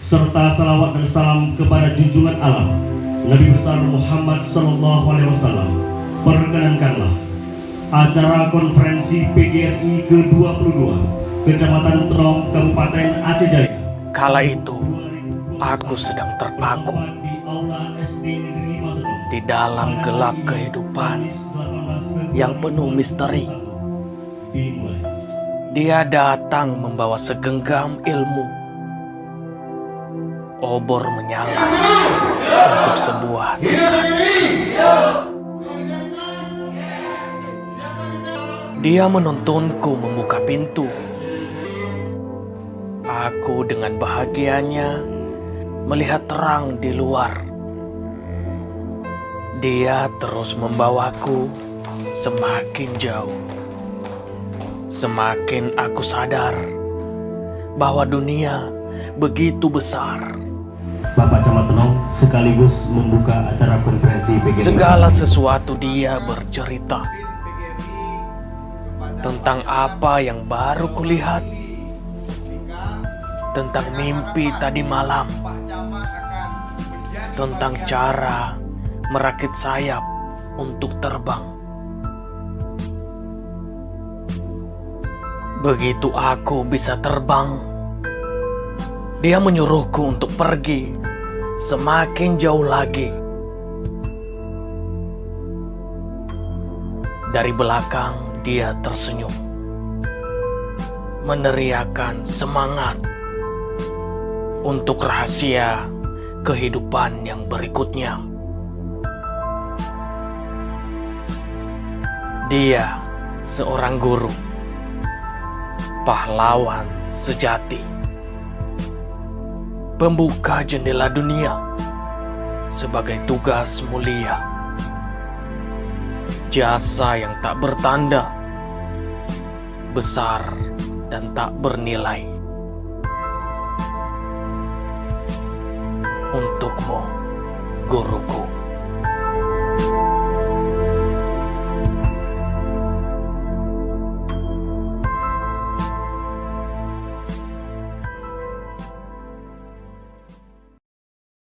serta salawat dan salam kepada junjungan alam Nabi besar Muhammad Sallallahu Alaihi Wasallam. Perkenankanlah acara konferensi PGRI ke-22 Kecamatan Tenong, Kabupaten Aceh Jaya. Kala itu aku sedang terpaku di dalam gelap kehidupan yang penuh misteri. Dia datang membawa segenggam ilmu. Obor menyala untuk sebuah Dia menuntunku membuka pintu. Aku dengan bahagianya melihat terang di luar. Dia terus membawaku semakin jauh. Semakin aku sadar bahwa dunia begitu besar. Bapak Camat Tenong sekaligus membuka acara konferensi PGRI. Segala sesuatu dia bercerita tentang apa yang baru kulihat, tentang mimpi tadi malam, tentang cara merakit sayap untuk terbang. Begitu aku bisa terbang, dia menyuruhku untuk pergi semakin jauh lagi. Dari belakang dia tersenyum, meneriakkan semangat untuk rahasia kehidupan yang berikutnya. Dia seorang guru, pahlawan sejati, pembuka jendela dunia sebagai tugas mulia, jasa yang tak bertanda, besar dan tak bernilai. Untukmu, guruku.